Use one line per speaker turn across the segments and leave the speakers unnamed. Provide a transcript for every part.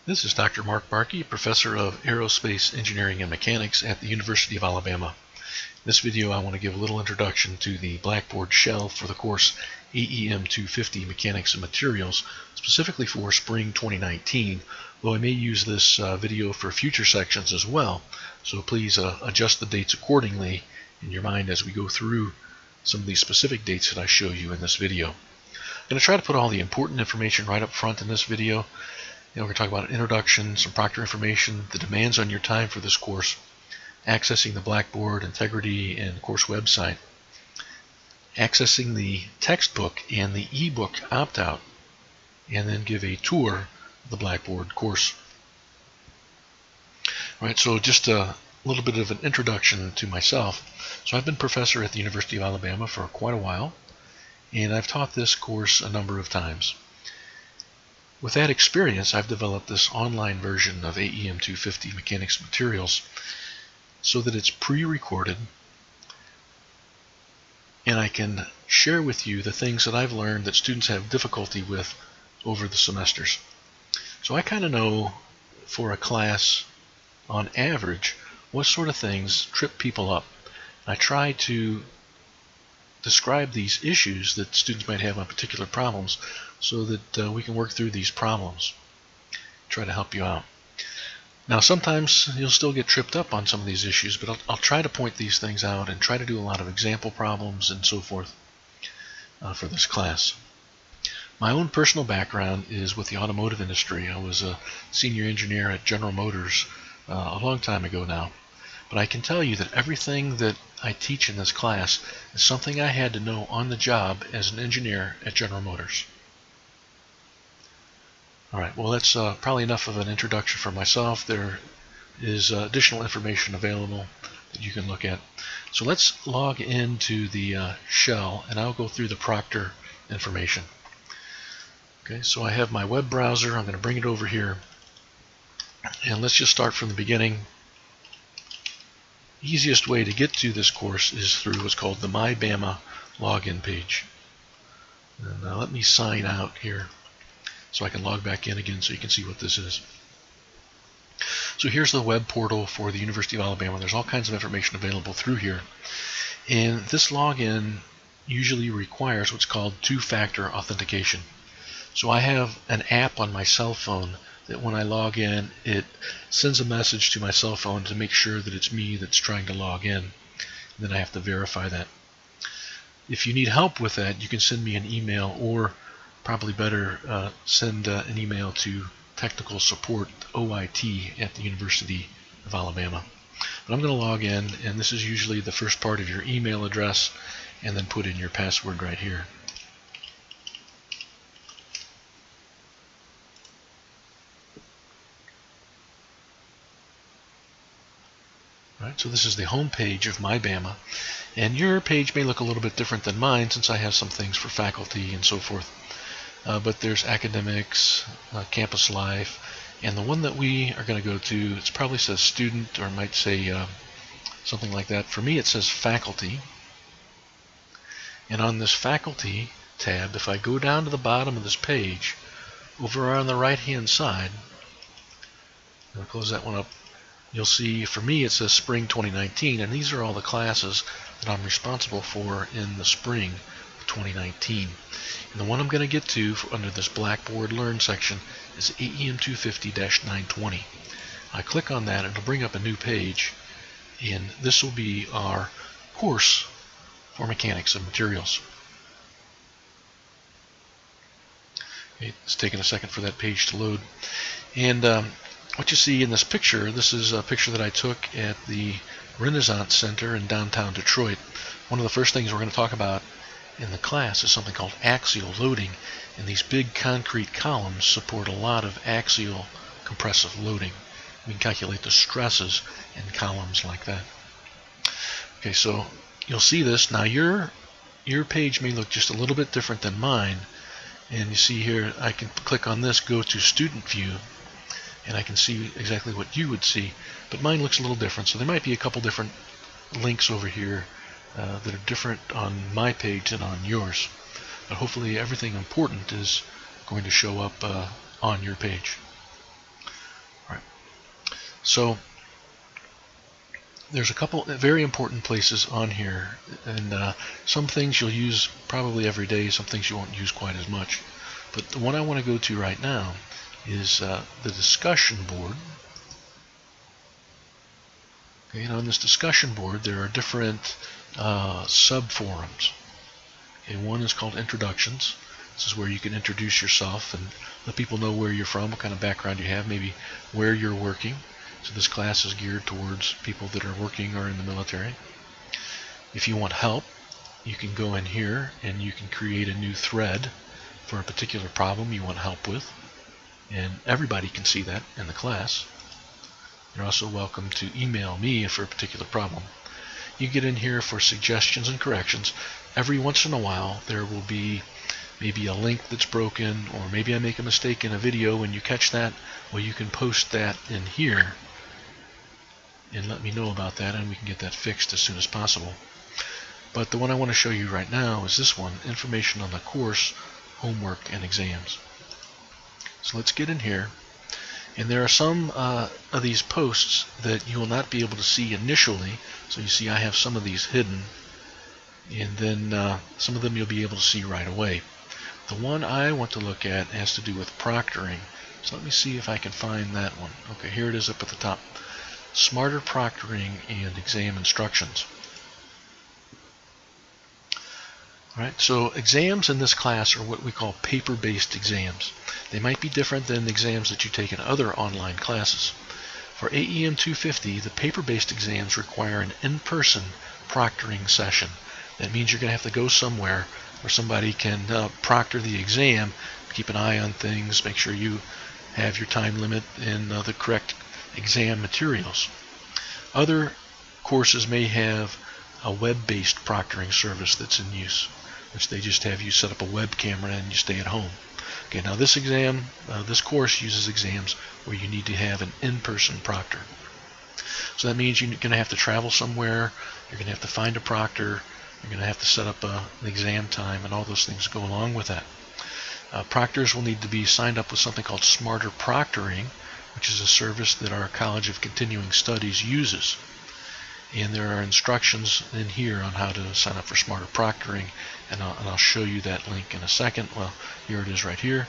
This is Dr. Mark Barkey, Professor of Aerospace Engineering and Mechanics at the University of Alabama. In this video I want to give a little introduction to the Blackboard shell for the course AEM 250 Mechanics and Materials, specifically for spring 2019, though I may use this video for future sections as well, so please adjust the dates accordingly in your mind as we go through some of these specific dates that I show you in this video. I'm going to try to put all the important information right up front in this video. We're going to talk about an introduction, some proctor information, the demands on your time for this course, accessing the Blackboard integrity and course website, accessing the textbook and the ebook opt-out, and then give a tour of the Blackboard course. All right, so just a little bit of an introduction to myself. So I've been professor at the University of Alabama for quite a while, and I've taught this course a number of times. With that experience, I've developed this online version of AEM 250 Mechanics Materials so that it's pre-recorded and I can share with you the things that I've learned that students have difficulty with over the semesters. So I kind of know for a class on average what sort of things trip people up. I try to describe these issues that students might have on particular problems so that we can work through these problems, try to help you out. Now sometimes you'll still get tripped up on some of these issues, but I'll try to point these things out and try to do a lot of example problems and so forth for this class. My own personal background is with the automotive industry. I was a senior engineer at General Motors a long time ago now. But I can tell you that everything that I teach in this class is something I had to know on the job as an engineer at General Motors. Alright, well that's probably enough of an introduction for myself. There is additional information available that you can look at. So let's log into the shell and I'll go through the proctor information. Okay, so I have my web browser. I'm going to bring it over here and let's just start from the beginning. Easiest way to get to this course is through what's called the MyBama login page. And let me sign out here so I can log back in again so you can see what this is. So here's the web portal for the University of Alabama. There's all kinds of information available through here. And this login usually requires what's called two-factor authentication. So I have an app on my cell phone that when I log in, it sends a message to my cell phone to make sure that it's me that's trying to log in. And then I have to verify that. If you need help with that, you can send me an email, or probably better, send an email to technical support OIT at the University of Alabama. But I'm going to log in, and this is usually the first part of your email address, and then put in your password right here. Right, so this is the home page of MyBama, and your page may look a little bit different than mine since I have some things for faculty and so forth. But there's academics, campus life, and the one that we are going to go to, it probably says student, or it might say something like that. For me it says faculty, and on this faculty tab, if I go down to the bottom of this page, over on the right hand side, I'll close that one up, you'll see for me it says spring 2019, and these are all the classes that I'm responsible for in the spring of 2019. And the one I'm going to get to under this Blackboard Learn section is AEM 250-920. I click on that and it'll bring up a new page, and this will be our course for mechanics and materials. Okay, it's taking a second for that page to load. And what you see in this picture, this is a picture that I took at the Renaissance Center in downtown Detroit. One of the first things we're going to talk about in the class is something called axial loading, and these big concrete columns support a lot of axial compressive loading. We can calculate the stresses in columns like that. Okay, so you'll see this. Now your page may look just a little bit different than mine, and you see here I can click on this, go to student view, and I can see exactly what you would see, but mine looks a little different, so there might be a couple different links over here that are different on my page than on yours. But hopefully everything important is going to show up on your page. So there's a couple very important places on here, and some things you'll use probably every day, some things you won't use quite as much. But the one I want to go to right now is the discussion board. Okay, and on this discussion board there are different sub-forums. Okay, one is called Introductions. This is where you can introduce yourself and let people know where you're from, what kind of background you have, maybe where you're working. So this class is geared towards people that are working or in the military. If you want help, you can go in here and you can create a new thread for a particular problem you want help with, and everybody can see that in the class. You're also welcome to email me for a particular problem. You get in here for suggestions and corrections. Every once in a while there will be maybe a link that's broken, or maybe I make a mistake in a video and you catch that. Well, you can post that in here and let me know about that, and we can get that fixed as soon as possible. But the one I want to show you right now is this one, information on the course, homework, and exams. So let's get in here, and there are some of these posts that you will not be able to see initially. So you see I have some of these hidden, and then some of them you'll be able to see right away. The one I want to look at has to do with proctoring. So let me see if I can find that one. Okay, here it is up at the top. Smarter proctoring and exam instructions. Alright, so exams in this class are what we call paper-based exams. They might be different than exams that you take in other online classes. For AEM 250, the paper-based exams require an in-person proctoring session. That means you're going to have to go somewhere where somebody can proctor the exam, keep an eye on things, make sure you have your time limit and the correct exam materials. Other courses may have a web-based proctoring service that's in use, which they just have you set up a web camera and you stay at home. Okay, now this course uses exams where you need to have an in-person proctor. So that means you're going to have to travel somewhere, you're going to have to find a proctor, you're going to have to set up an exam time, and all those things go along with that. Proctors will need to be signed up with something called Smarter Proctoring, which is a service that our College of Continuing Studies uses. And there are instructions in here on how to sign up for Smarter Proctoring, and I'll show you that link in a second. Well, here it is right here.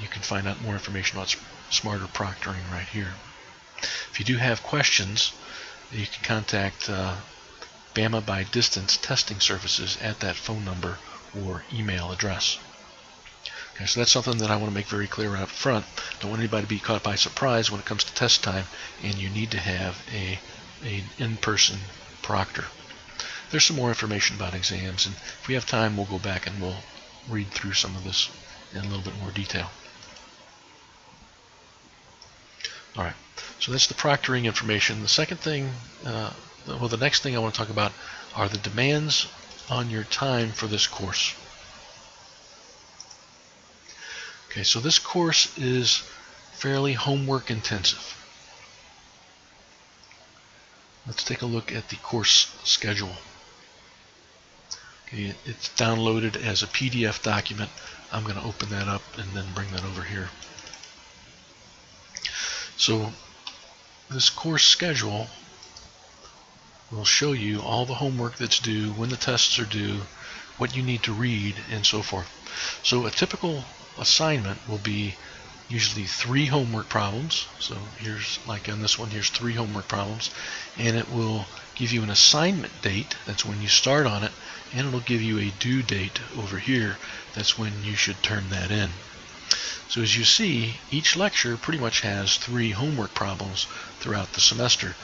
You can find out more information about Smarter Proctoring right here. If you do have questions, you can contact Bama by Distance Testing Services at that phone number or email address. Okay, so that's something that I want to make very clear up front. Don't want anybody to be caught by surprise when it comes to test time, and you need to have an in-person proctor. There's some more information about exams, and if we have time, we'll go back and we'll read through some of this in a little bit more detail. Alright, so that's the proctoring information. The second thing, the next thing I want to talk about are the demands on your time for this course. Okay, so this course is fairly homework intensive. Let's take a look at the course schedule. Okay, it's downloaded as a PDF document. I'm going to open that up and then bring that over here. So this course schedule will show you all the homework that's due, when the tests are due, what you need to read, and so forth. So a typical assignment will be usually 3 homework problems. So here's, like on this one, here's 3 homework problems, and it will give you an assignment date. That's when you start on it, and it'll give you a due date over here. That's when you should turn that in. So as you see, each lecture pretty much has 3 homework problems throughout the semester,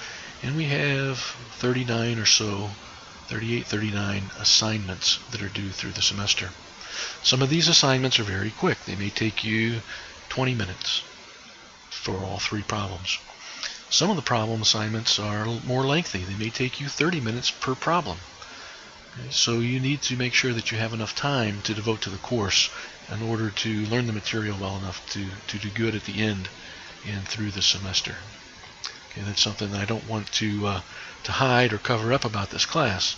and we have 39 or so, 38, 39 assignments that are due through the semester. Some of these assignments are very quick. They may take you 20 minutes for all 3 problems. Some of the problem assignments are more lengthy. They may take you 30 minutes per problem. Okay, so you need to make sure that you have enough time to devote to the course in order to learn the material well enough to do good at the end and through the semester. Okay, that's something that I don't want to hide or cover up about this class.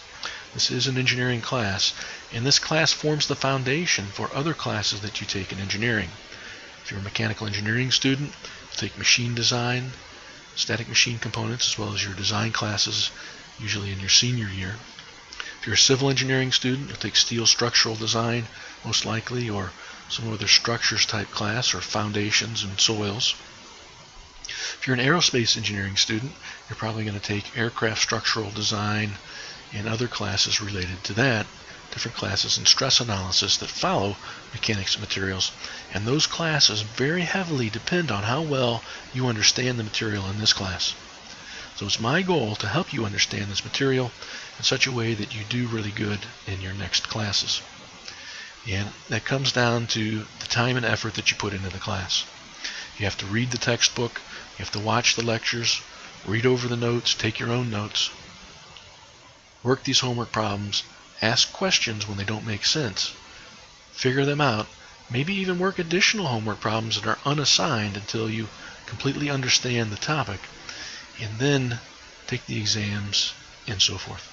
This is an engineering class, and this class forms the foundation for other classes that you take in engineering. If you're a mechanical engineering student, you'll take machine design, static machine components, as well as your design classes, usually in your senior year. If you're a civil engineering student, you'll take steel structural design, most likely, or some other structures type class, or foundations and soils. If you're an aerospace engineering student, you're probably going to take aircraft structural design and other classes related to that, different classes in stress analysis that follow mechanics of materials. And those classes very heavily depend on how well you understand the material in this class. So it's my goal to help you understand this material in such a way that you do really good in your next classes. And that comes down to the time and effort that you put into the class. You have to read the textbook, you have to watch the lectures, read over the notes, take your own notes, work these homework problems, ask questions when they don't make sense, figure them out, maybe even work additional homework problems that are unassigned until you completely understand the topic, and then take the exams and so forth.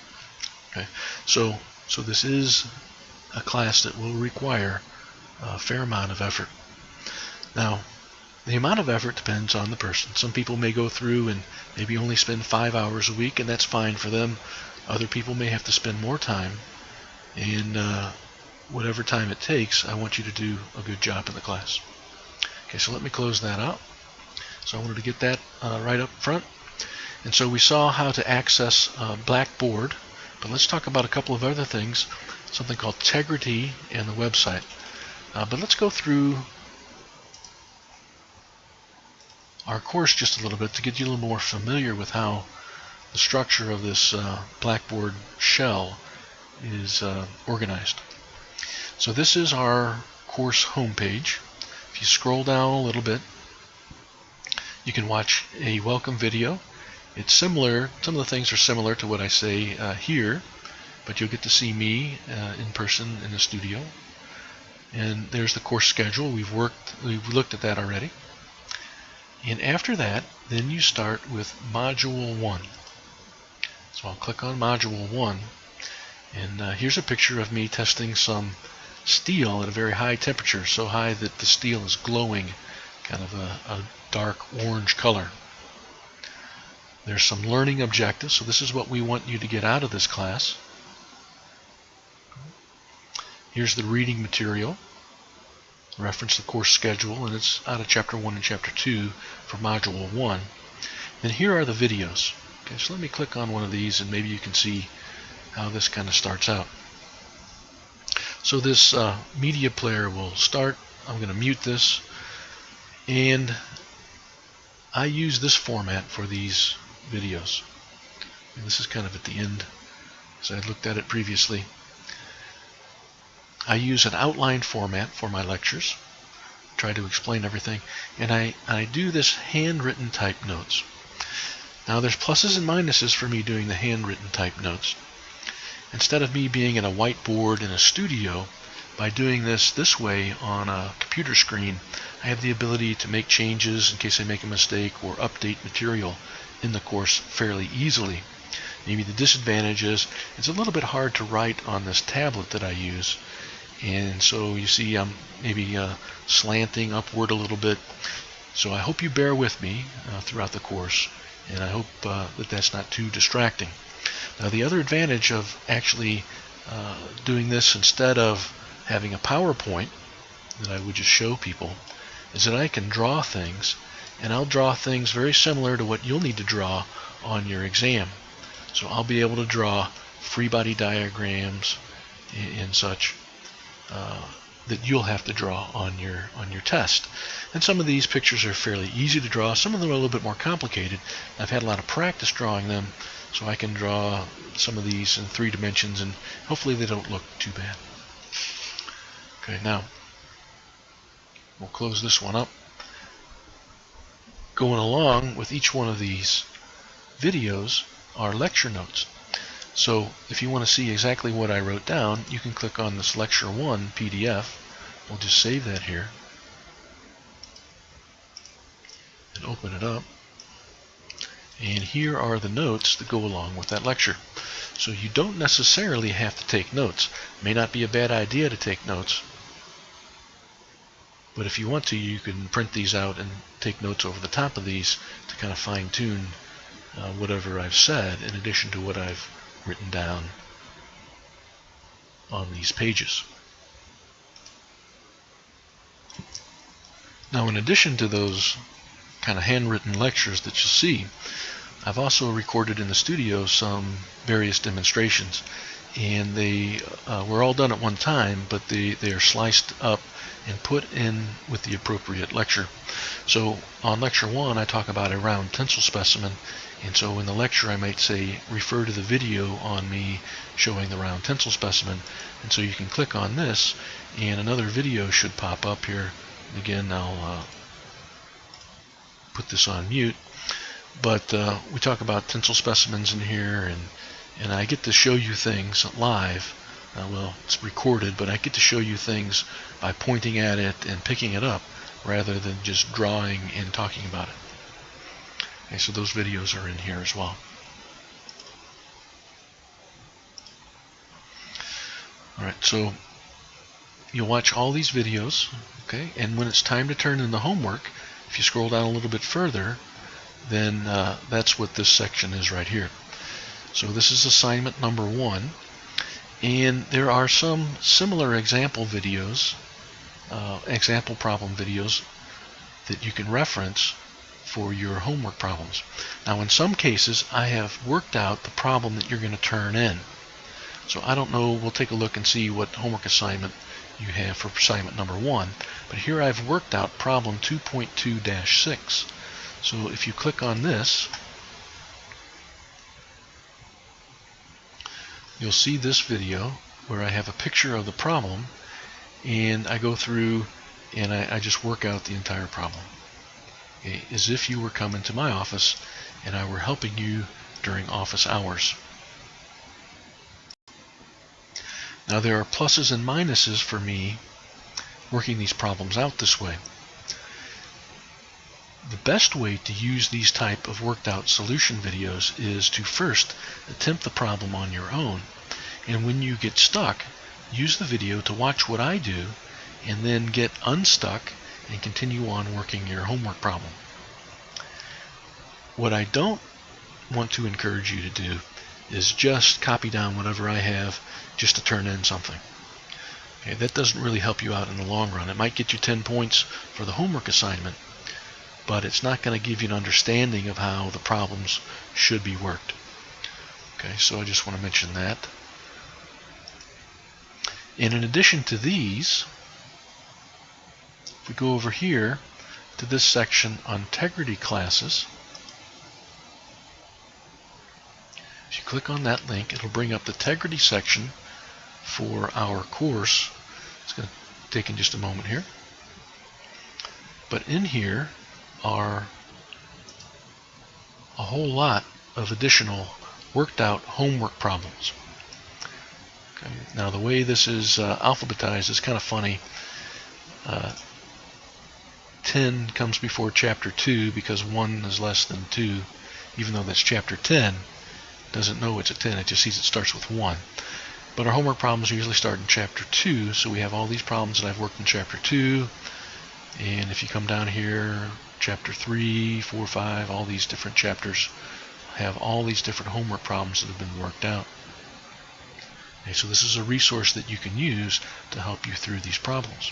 Okay, so this is a class that will require a fair amount of effort. Now, the amount of effort depends on the person. Some people may go through and maybe only spend 5 hours a week, and that's fine for them. Other people may have to spend more time, and whatever time it takes, I want you to do a good job in the class. Okay, so let me close that out. So I wanted to get that right up front. And so we saw how to access Blackboard, but let's talk about a couple of other things, something called Integrity and the website. But let's go through our course just a little bit to get you a little more familiar with how the structure of this Blackboard shell is organized. So this is our course homepage. If you scroll down a little bit, you can watch a welcome video. It's similar, some of the things are similar to what I say here, but you'll get to see me in person in the studio. And there's the course schedule. We've looked at that already. And after that, then you start with Module 1. So I'll click on Module 1, and here's a picture of me testing some steel at a very high temperature, so high that the steel is glowing, kind of a dark orange color. There's some learning objectives, so this is what we want you to get out of this class. Here's the reading material. Reference the course schedule, and it's out of Chapter 1 and Chapter 2 for Module 1. And here are the videos. Okay, so let me click on one of these, and maybe you can see how this kind of starts out. So this media player will start. I'm going to mute this, and I use this format for these videos. And this is kind of at the end, as I looked at it previously. I use an outline format for my lectures, try to explain everything, and I do this handwritten type notes. Now there's pluses and minuses for me doing the handwritten type notes. Instead of me being in a whiteboard in a studio, by doing this way on a computer screen, I have the ability to make changes in case I make a mistake or update material in the course fairly easily. Maybe the disadvantage is it's a little bit hard to write on this tablet that I use, and so you see I'm maybe slanting upward a little bit. So I hope you bear with me throughout the course, and I hope that that's not too distracting. Now the other advantage of actually doing this instead of having a PowerPoint that I would just show people is that I can draw things, and I'll draw things very similar to what you'll need to draw on your exam. So I'll be able to draw free body diagrams and such that you'll have to draw on your test. And some of these pictures are fairly easy to draw. Some of them are a little bit more complicated. I've had a lot of practice drawing them, so I can draw some of these in 3 dimensions, and hopefully they don't look too bad. Okay, now we'll close this one up. Going along with each one of these videos are lecture notes. So if you want to see exactly what I wrote down, you can click on this Lecture 1 PDF. We'll just save that here and open it up. And here are the notes that go along with that lecture. So you don't necessarily have to take notes. It may not be a bad idea to take notes. But if you want to, you can print these out and take notes over the top of these to kind of fine-tune whatever I've said in addition to what I've written down on these pages. Now, in addition to those kind of handwritten lectures that you see, I've also recorded in the studio some various demonstrations, and they were all done at one time, but they are sliced up and put in with the appropriate lecture. So on lecture 1, I talk about a round tensile specimen, and so in the lecture I might say refer to the video on me showing the round tensile specimen, and so you can click on this and another video should pop up here. Again, I'll put this on mute, but we talk about tensile specimens in here, and I get to show you things live. Well, it's recorded, but I get to show you things by pointing at it and picking it up rather than just drawing and talking about it. Okay, so those videos are in here as well. Alright, so you'll watch all these videos, okay, and when it's time to turn in the homework, if you scroll down a little bit further, then that's what this section is right here. So this is assignment number 1. And there are some similar example videos, example problem videos that you can reference for your homework problems. Now, in some cases, I have worked out the problem that you're going to turn in. So I don't know, we'll take a look and see what homework assignment you have for assignment number 1. But here I've worked out problem 2.2-6. So if you click on this, you'll see this video where I have a picture of the problem, and I go through and I just work out the entire problem, okay, as if you were coming to my office and I were helping you during office hours. Now, there are pluses and minuses for me working these problems out this way. The best way to use these type of worked out solution videos is to first attempt the problem on your own, and when you get stuck, use the video to watch what I do and then get unstuck and continue on working your homework problem. What I don't want to encourage you to do is just copy down whatever I have just to turn in something. Okay, that doesn't really help you out in the long run. It might get you 10 points for the homework assignment, but it's not going to give you an understanding of how the problems should be worked. Okay, so I just want to mention that. And in addition to these, if we go over here to this section on integrity classes, if you click on that link, it'll bring up the integrity section for our course. It's going to take in just a moment here. But in here are a whole lot of additional worked out homework problems. Okay. Now, the way this is alphabetized is kind of funny. 10 comes before chapter 2 because 1 is less than 2, even though that's chapter 10. It doesn't know it's a 10, it just sees it starts with 1. But our homework problems usually start in chapter 2, so we have all these problems that I've worked in chapter 2. And if you come down here, chapter 3, 4, 5, all these different chapters have all these different homework problems that have been worked out. Okay, so this is a resource that you can use to help you through these problems.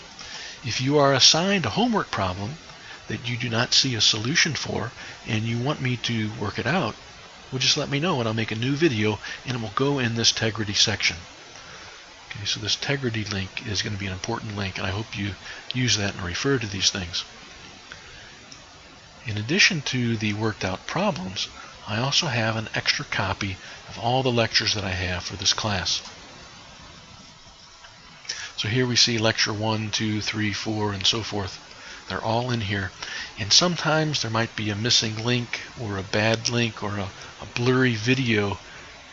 If you are assigned a homework problem that you do not see a solution for and you want me to work it out, well, just let me know and I'll make a new video and it will go in this integrity section. Okay, so this integrity link is going to be an important link, and I hope you use that and refer to these things. In addition to the worked out problems, I also have an extra copy of all the lectures that I have for this class. So here we see lecture 1, 2, 3, 4, and so forth. They're all in here. And sometimes there might be a missing link or a bad link or a blurry video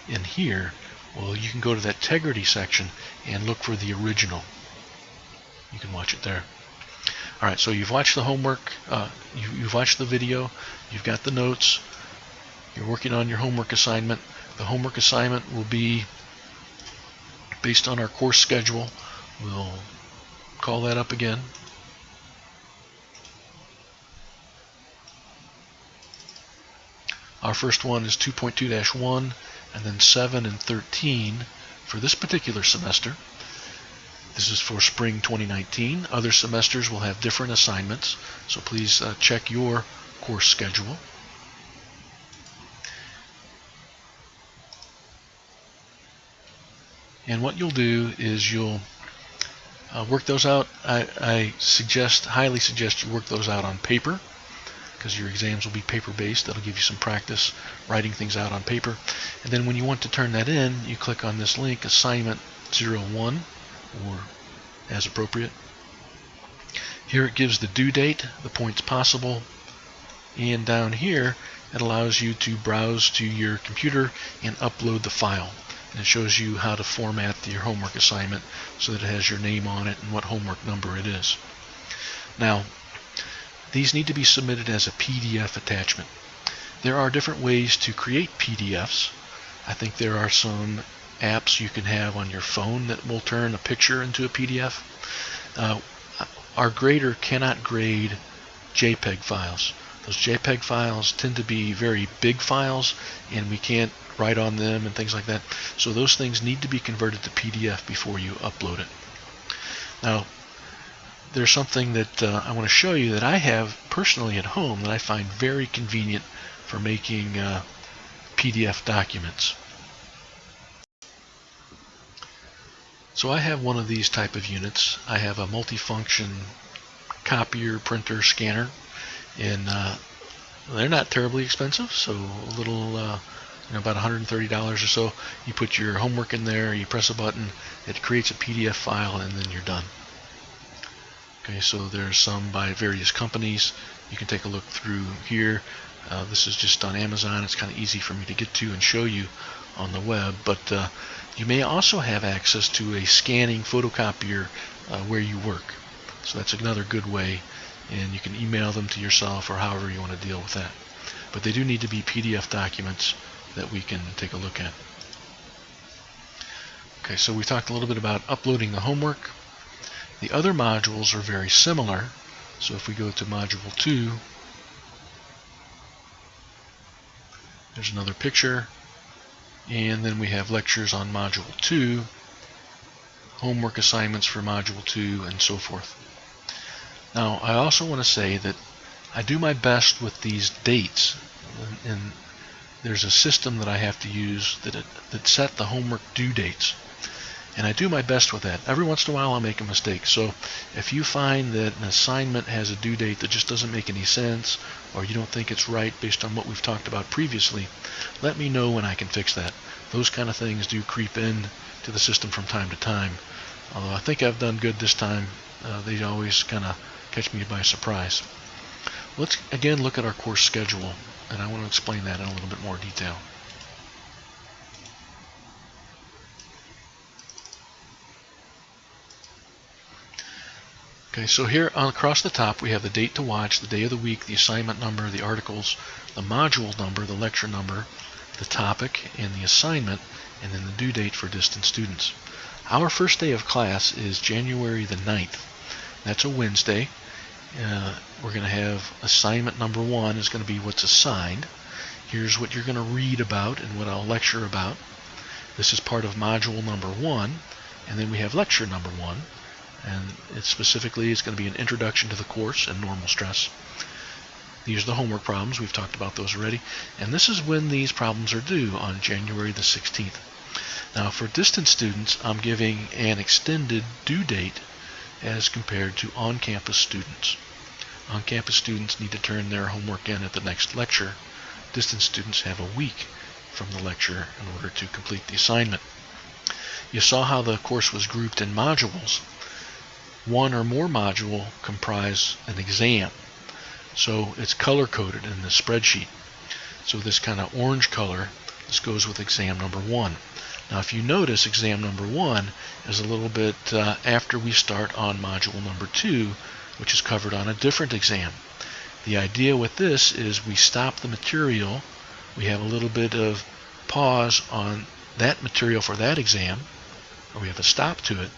in here. Well, you can go to that integrity section and look for the original. You can watch it there. Alright, so you've watched the homework, you've watched the video, you've got the notes, you're working on your homework assignment. The homework assignment will be based on our course schedule. We'll call that up again. Our first one is 2.2-1, and then 7 and 13 for this particular semester. This is for spring 2019. Other semesters will have different assignments, so please check your course schedule. And what you'll do is you'll work those out. I highly suggest you work those out on paper, because your exams will be paper-based. That'll give you some practice writing things out on paper. And then when you want to turn that in, you click on this link, Assignment 01, or as appropriate. Here it gives the due date, the points possible, and down here it allows you to browse to your computer and upload the file. And it shows you how to format your homework assignment so that it has your name on it and what homework number it is. Now, these need to be submitted as a PDF attachment. There are different ways to create PDFs. I think there are some apps you can have on your phone that will turn a picture into a PDF. Our grader cannot grade JPEG files. Those JPEG files tend to be very big files, and we can't write on them and things like that. So those things need to be converted to PDF before you upload it. Now, there's something that I want to show you that I have personally at home that I find very convenient for making PDF documents. So I have one of these type of units. I have a multifunction copier, printer, scanner, and they're not terribly expensive, so a little about $130 or so. You put your homework in there, you press a button, it creates a PDF file, and then you're done. Okay, so there's some by various companies. You can take a look through here. This is just on Amazon. It's kind of easy for me to get to and show you on the web, but you may also have access to a scanning photocopier where you work. So that's another good way, and you can email them to yourself or however you want to deal with that. But they do need to be PDF documents that we can take a look at. Okay, so we talked a little bit about uploading the homework. The other modules are very similar. So if we go to Module 2, there's another picture, and then we have lectures on Module 2, homework assignments for Module 2, and so forth. Now, I also want to say that I do my best with these dates, and there's a system that I have to use that set the homework due dates. And I do my best with that. Every once in a while I'll make a mistake. So if you find that an assignment has a due date that just doesn't make any sense, or you don't think it's right based on what we've talked about previously, let me know and I can fix that. Those kind of things do creep in to the system from time to time. Although I think I've done good this time, they always kind of catch me by surprise. Let's again look at our course schedule, and I want to explain that in a little bit more detail. Okay, so here across the top we have the date to watch, the day of the week, the assignment number, the articles, the module number, the lecture number, the topic, and the assignment, and then the due date for distance students. Our first day of class is January the 9th. That's a Wednesday. We're going to have assignment number 1 is going to be what's assigned. Here's what you're going to read about and what I'll lecture about. This is part of module number 1, and then we have lecture number 1. And it's going to be an introduction to the course and normal stress. These are the homework problems. We've talked about those already. And this is when these problems are due, on January the 16th. Now for distance students, I'm giving an extended due date as compared to on-campus students. On-campus students need to turn their homework in at the next lecture. Distance students have a week from the lecture in order to complete the assignment. You saw how the course was grouped in modules. One or more module comprise an exam. So it's color-coded in the spreadsheet. So this kind of orange color, this goes with exam number 1. Now if you notice, exam number 1 is a little bit after we start on module number 2, which is covered on a different exam. The idea with this is we stop the material, we have a little bit of pause on that material for that exam, or we have a stop to it,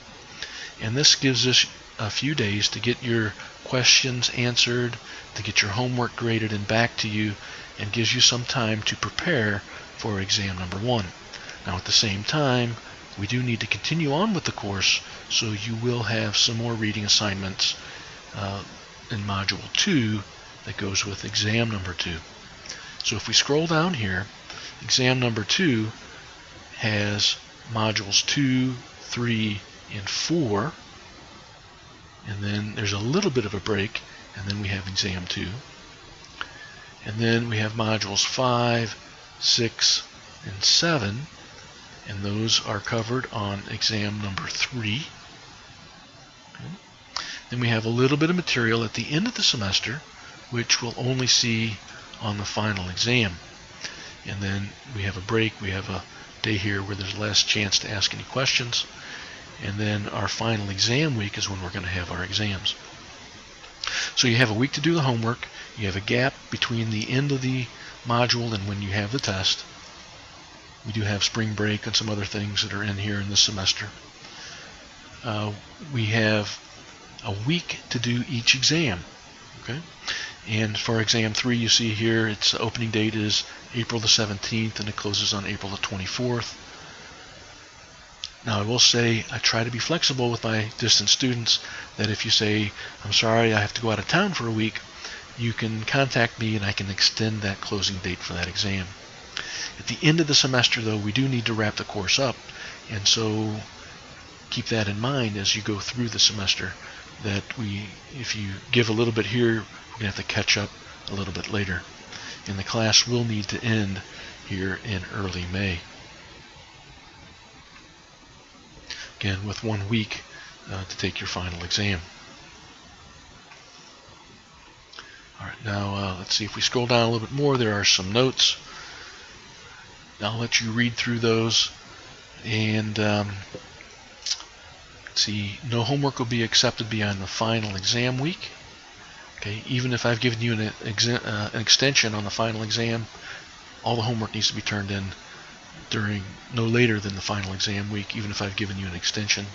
and this gives us a few days to get your questions answered, to get your homework graded and back to you, and gives you some time to prepare for exam number 1. Now at the same time, we do need to continue on with the course, so you will have some more reading assignments in Module 2 that goes with exam number 2. So if we scroll down here, exam number 2 has modules 2, 3, and 4, and then there's a little bit of a break, and then we have exam 2. And then we have modules 5, 6, and 7, and those are covered on exam number 3. Okay. Then we have a little bit of material at the end of the semester, which we'll only see on the final exam. And then we have a break, we have a day here where there's less chance to ask any questions. And then our final exam week is when we're going to have our exams. So you have a week to do the homework, you have a gap between the end of the module and when you have the test. We do have spring break and some other things that are in here in this semester. We have a week to do each exam. Okay? And for exam 3, you see here, its opening date is April the 17th and it closes on April the 24th. Now I will say I try to be flexible with my distance students, that if you say, I'm sorry, I have to go out of town for a week, you can contact me and I can extend that closing date for that exam. At the end of the semester, though, we do need to wrap the course up, and so keep that in mind as you go through the semester, that if you give a little bit here, we're going to have to catch up a little bit later. And the class will need to end here in early May. Again, with 1 week to take your final exam. Alright, now let's see, if we scroll down a little bit more, there are some notes. I'll let you read through those. And let's see, no homework will be accepted beyond the final exam week. Okay, even if I've given you an extension on the final exam, all the homework needs to be turned in during no later than the final exam week, even if I've given you an extension.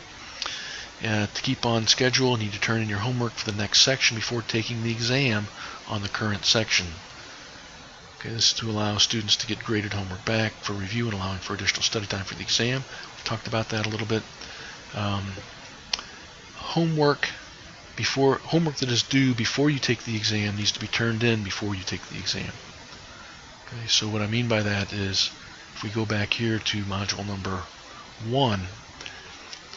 To keep on schedule, you need to turn in your homework for the next section before taking the exam on the current section. Okay, this is to allow students to get graded homework back for review and allowing for additional study time for the exam. We've talked about that a little bit. Homework that is due before you take the exam needs to be turned in before you take the exam. Okay, so what I mean by that is, if we go back here to module number 1,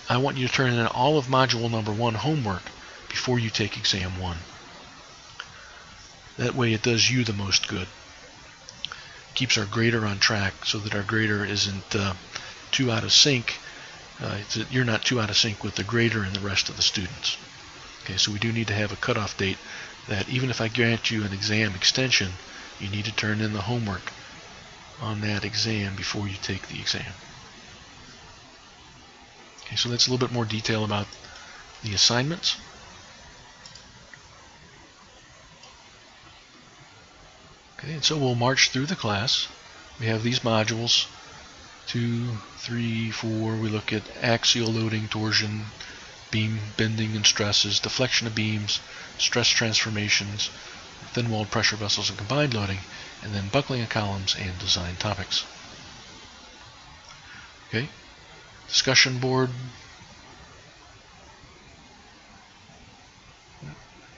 I want you to turn in all of module number 1 homework before you take exam 1. That way it does you the most good. Keeps our grader on track so that our grader isn't too out of sync. You're not too out of sync with the grader and the rest of the students. Okay, so we do need to have a cutoff date that even if I grant you an exam extension, you need to turn in the homework on that exam before you take the exam. Okay, so that's a little bit more detail about the assignments. Okay, and so we'll march through the class. We have these modules, 2, 3, 4. We look at axial loading, torsion, beam bending and stresses, deflection of beams, stress transformations, thin-walled pressure vessels and combined loading, and then buckling of columns and design topics. Okay, discussion board.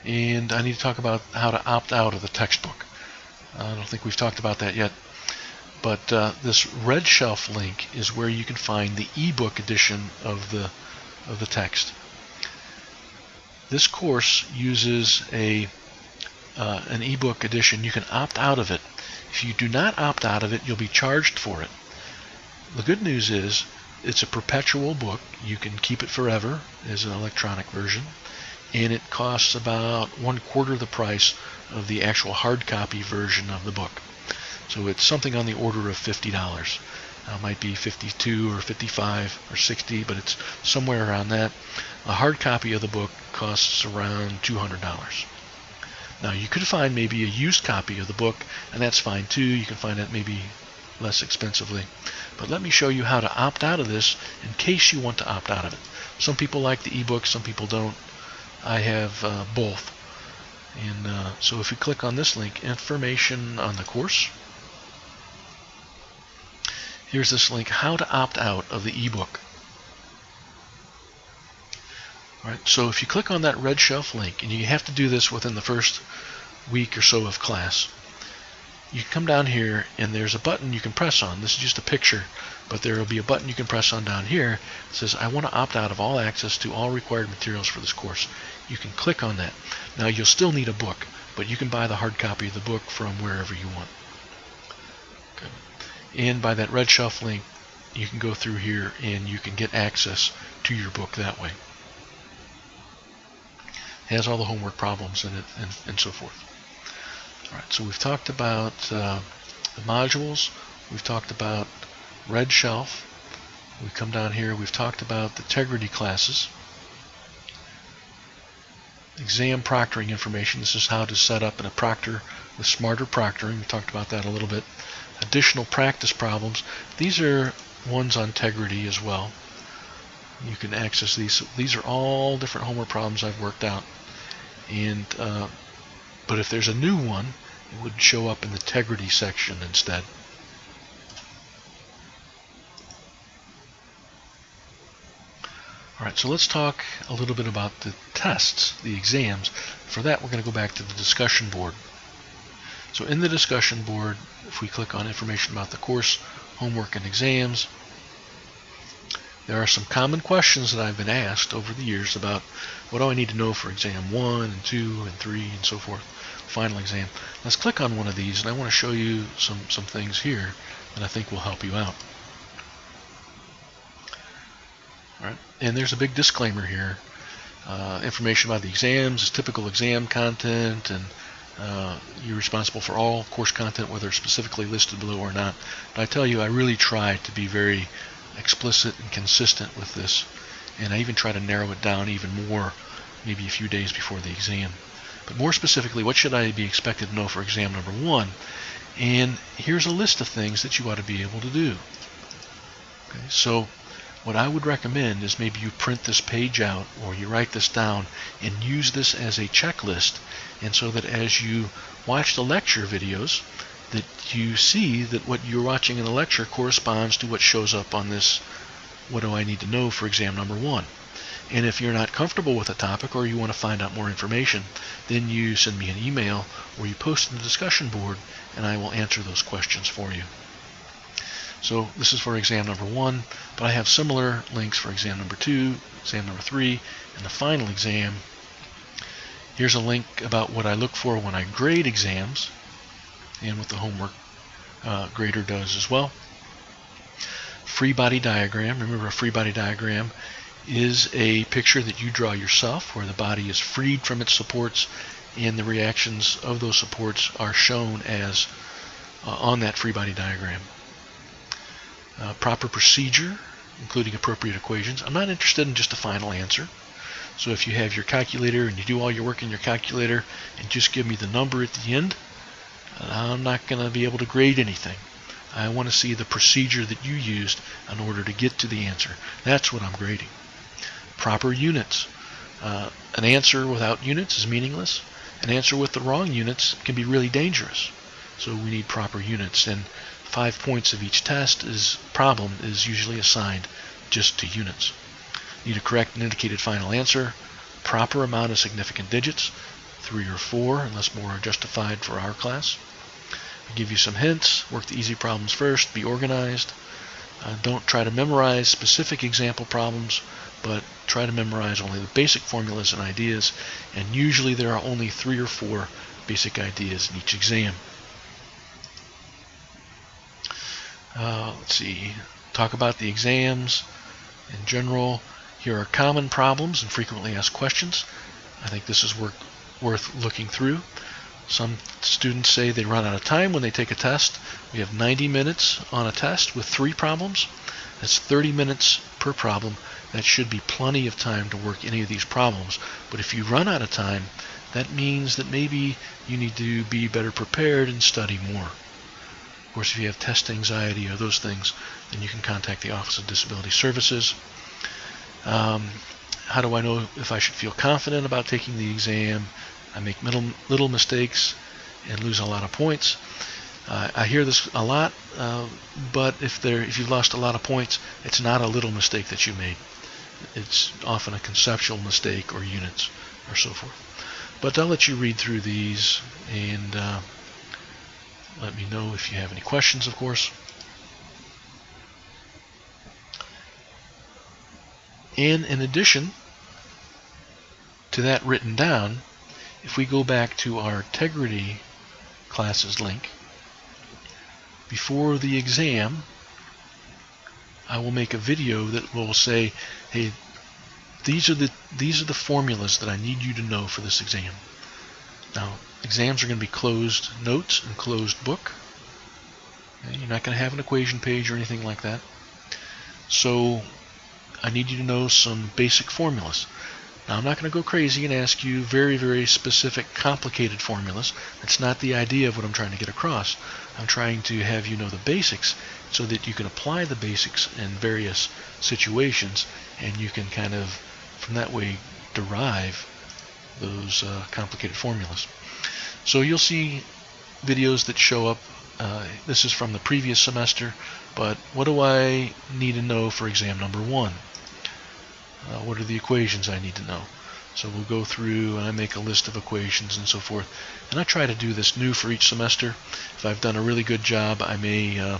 And I need to talk about how to opt out of the textbook. I don't think we've talked about that yet, but this red shelf link is where you can find the ebook edition of the text. This course uses an ebook edition. You can opt out of it. If you do not opt out of it, you'll be charged for it. The good news is it's a perpetual book. You can keep it forever as an electronic version, and it costs about 1/4 the price of the actual hard copy version of the book. So it's something on the order of $50. It might be 52 or 55 or 60, but it's somewhere around that. A hard copy of the book costs around $200. Now you could find maybe a used copy of the book, and that's fine too. You can find it maybe less expensively. But let me show you how to opt out of this in case you want to opt out of it. Some people like the ebook, some people don't. I have both. And so if you click on this link, information on the course, here's this link, how to opt out of the ebook. All right, so if you click on that red shelf link, and you have to do this within the first week or so of class, you come down here and there's a button you can press on. This is just a picture, but there will be a button you can press on down here that says, I want to opt out of all access to all required materials for this course. You can click on that. Now you'll still need a book, but you can buy the hard copy of the book from wherever you want. Okay. And by that red shelf link, you can go through here and you can get access to your book that way. It has all the homework problems in it and so forth. All right, so we've talked about the modules. We've talked about red shelf. We come down here. We've talked about the integrity classes. Exam proctoring information. This is how to set up in a proctor with smarter proctoring. We talked about that a little bit. Additional practice problems. These are ones on integrity as well. You can access these. These are all different homework problems I've worked out. And but if there's a new one, it would show up in the integrity section instead. All right, so let's talk a little bit about the tests, the exams. For that, we're going to go back to the discussion board. So in the discussion board, if we click on information about the course, homework, and exams, there are some common questions that I've been asked over the years about what do I need to know for exam 1 and 2 and 3 and so forth, final exam. Let's click on one of these, and I want to show you some things here that I think will help you out. All right, and there's a big disclaimer here. Information about the exams is typical exam content, and you're responsible for all course content, whether specifically listed below or not. But I tell you, I really try to be very explicit and consistent with this, and I even try to narrow it down even more, maybe a few days before the exam. But more specifically, what should I be expected to know for exam number 1? And here's a list of things that you ought to be able to do. Okay, so what I would recommend is maybe you print this page out or you write this down and use this as a checklist, and so that as you watch the lecture videos, that you see that what you're watching in the lecture corresponds to what shows up on this, what do I need to know for exam number 1? And if you're not comfortable with a topic or you want to find out more information, then you send me an email or you post in the discussion board, and I will answer those questions for you. So this is for exam number 1, but I have similar links for exam number 2, exam number 3, and the final exam. Here's a link about what I look for when I grade exams, and what the homework grader does as well. Free body diagram. Remember, a free body diagram is a picture that you draw yourself where the body is freed from its supports and the reactions of those supports are shown as on that free body diagram. Proper procedure, including appropriate equations. I'm not interested in just a final answer. So if you have your calculator and you do all your work in your calculator and just give me the number at the end, I'm not going to be able to grade anything. I want to see the procedure that you used in order to get to the answer. That's what I'm grading. Proper units. An answer without units is meaningless. An answer with the wrong units can be really dangerous. So we need proper units, and 5 points of each test problem is usually assigned just to units. Need a correct and indicated final answer. Proper amount of significant digits, 3 or 4, unless more are justified for our class. I'll give you some hints. Work the easy problems first. Be organized. Don't try to memorize specific example problems, but try to memorize only the basic formulas and ideas, and usually there are only 3 or 4 basic ideas in each exam. Let's see. Talk about the exams in general. Here are common problems and frequently asked questions. I think this is worth looking through. Some students say they run out of time when they take a test. We have 90 minutes on a test with 3 problems. That's 30 minutes per problem. That should be plenty of time to work any of these problems. But if you run out of time, that means that maybe you need to be better prepared and study more. Of course, if you have test anxiety or those things, then you can contact the Office of Disability Services. How do I know if I should feel confident about taking the exam? I make little mistakes and lose a lot of points. I hear this a lot, but if you've lost a lot of points, it's not a little mistake that you made. It's often a conceptual mistake or units or so forth. But I'll let you read through these and let me know if you have any questions, of course. And in addition to that written down, if we go back to our integrity classes link, before the exam, I will make a video that will say, hey, these are the formulas that I need you to know for this exam. Now, exams are going to be closed notes and closed book. Okay? You're not going to have an equation page or anything like that. So I need you to know some basic formulas. Now, I'm not going to go crazy and ask you very, very specific, complicated formulas. That's not the idea of what I'm trying to get across. I'm trying to have you know the basics so that you can apply the basics in various situations, and you can kind of, from that way, derive those complicated formulas. So you'll see videos that show up. This is from the previous semester, but what do I need to know for exam number 1? What are the equations I need to know? So we'll go through and I make a list of equations and so forth. And I try to do this new for each semester. If I've done a really good job, I may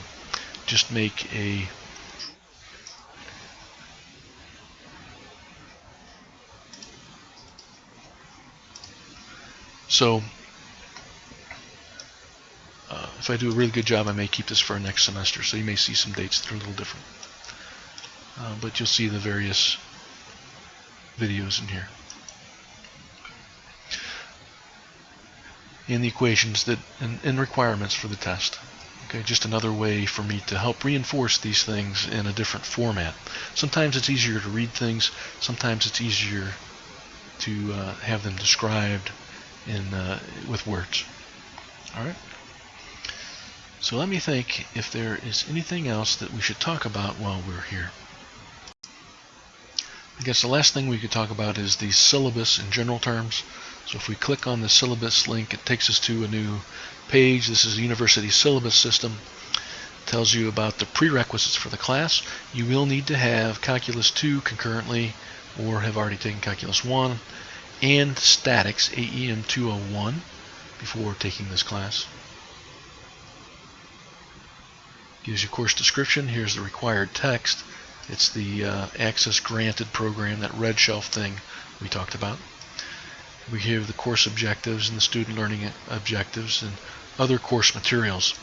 just make a if I do a really good job, I may keep this for next semester. So you may see some dates that are a little different. But you'll see the various videos in here. And the equations that and requirements for the test. Okay, just another way for me to help reinforce these things in a different format. Sometimes it's easier to read things. Sometimes it's easier to have them described with words. All right. So let me think if there is anything else that we should talk about while we're here. I guess the last thing we could talk about is the syllabus in general terms. So if we click on the syllabus link, it takes us to a new page. This is the university syllabus system. It tells you about the prerequisites for the class. You will need to have Calculus 2 concurrently or have already taken Calculus 1 and statics, AEM 201, before taking this class. Gives you course description. Here's the required text. It's the access granted program, that red shelf thing we talked about. We have the course objectives and the student learning objectives and other course materials.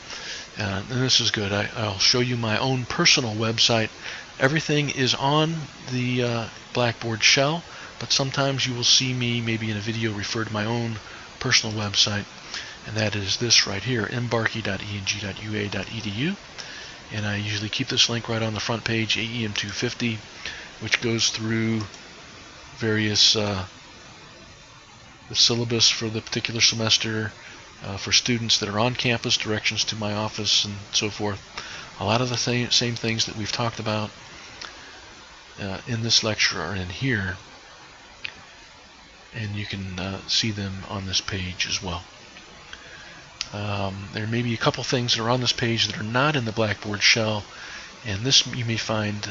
And this is good. I'll show you my own personal website. Everything is on the Blackboard shell, but sometimes you will see me maybe in a video refer to my own personal website, and that is this right here, embarkey.eng.ua.edu. And I usually keep this link right on the front page, AEM 250, which goes through various the syllabus for the particular semester, for students that are on campus, directions to my office, and so forth. A lot of the same things that we've talked about in this lecture are in here, and you can see them on this page as well. There may be a couple things that are on this page that are not in the Blackboard shell, and this you may find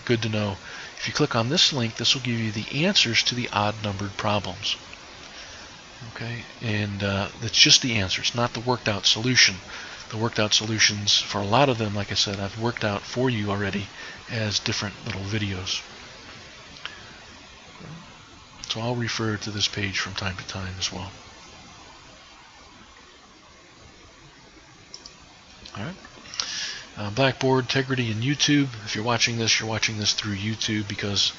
good to know. If you click on this link, this will give you the answers to the odd-numbered problems. Okay, and that's just the answers, not the worked out solution. The worked out solutions, for a lot of them, like I said, I've worked out for you already as different little videos. So I'll refer to this page from time to time as well. All right. Blackboard, Integrity, and YouTube. If you're watching this through YouTube because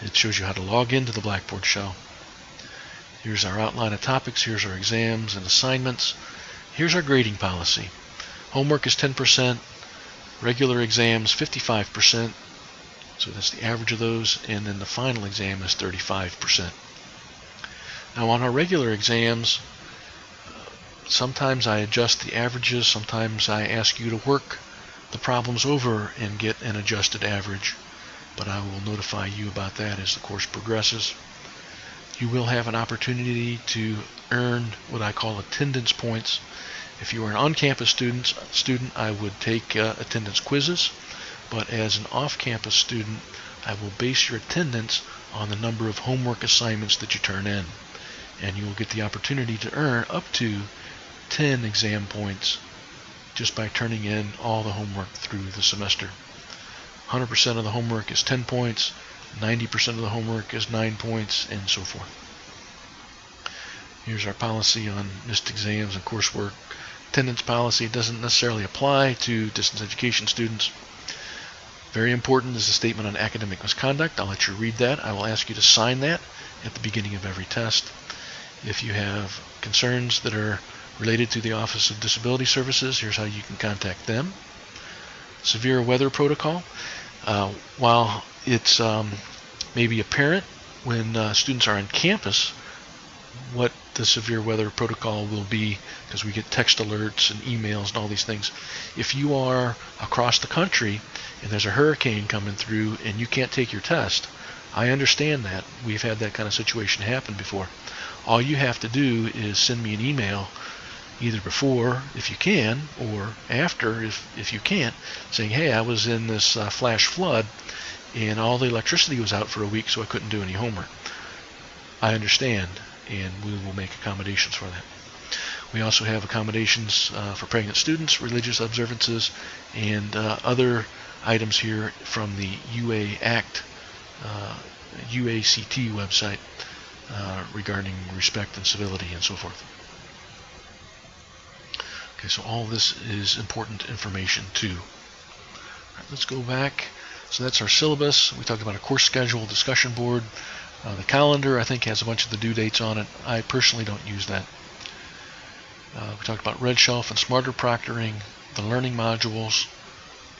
it shows you how to log into the Blackboard shell. Here's our outline of topics. Here's our exams and assignments. Here's our grading policy. Homework is 10%. Regular exams 55%. So that's the average of those. And then the final exam is 35%. Now on our regular exams, sometimes I adjust the averages. Sometimes I ask you to work the problems over and get an adjusted average. But I will notify you about that as the course progresses. You will have an opportunity to earn what I call attendance points. If you are an on-campus student, I would take attendance quizzes, but as an off-campus student, I will base your attendance on the number of homework assignments that you turn in, and you will get the opportunity to earn up to 10 exam points just by turning in all the homework through the semester. 100% of the homework is 10 points, 90% of the homework is 9 points, and so forth. Here's our policy on missed exams and coursework. Attendance policy doesn't necessarily apply to distance education students. Very important is the statement on academic misconduct. I'll let you read that. I will ask you to sign that at the beginning of every test. If you have concerns that are related to the Office of Disability Services, here's how you can contact them. Severe weather protocol. While it's maybe apparent when students are on campus what the severe weather protocol will be, because we get text alerts and emails and all these things. If you are across the country and there's a hurricane coming through and you can't take your test, I understand that. We've had that kind of situation happen before. All you have to do is send me an email either before, if you can, or after, if you can't, saying, hey, I was in this flash flood and all the electricity was out for a week, so I couldn't do any homework. I understand, and we will make accommodations for that. We also have accommodations for pregnant students, religious observances, and other items here from the UACT website regarding respect and civility and so forth. Okay, so all this is important information too. All right, let's go back. So that's our syllabus. We talked about a course schedule, discussion board. The calendar, I think, has a bunch of the due dates on it. I personally don't use that. We talked about red shelf and smarter proctoring, the learning modules,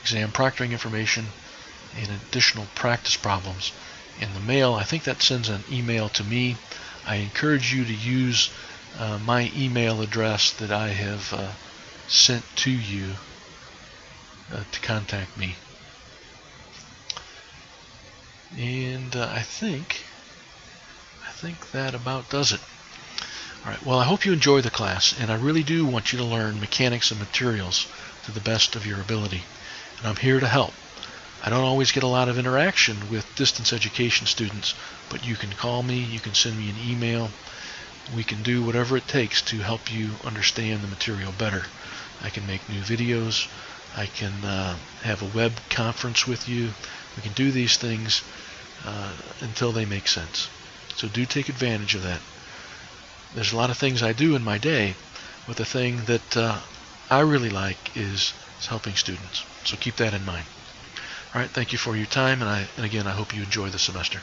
exam proctoring information, and additional practice problems. In the mail, I think that sends an email to me. I encourage you to use my email address that I have sent to you to contact me. And I think that about does it. All right, well, I hope you enjoy the class, and I really do want you to learn mechanics and materials to the best of your ability. And I'm here to help. I don't always get a lot of interaction with distance education students, but you can call me, you can send me an email. We can do whatever it takes to help you understand the material better. I can make new videos. I can have a web conference with you. We can do these things until they make sense. So do take advantage of that. There's a lot of things I do in my day, but the thing that I really like is helping students. So keep that in mind. All right, thank you for your time, and again, I hope you enjoy the semester.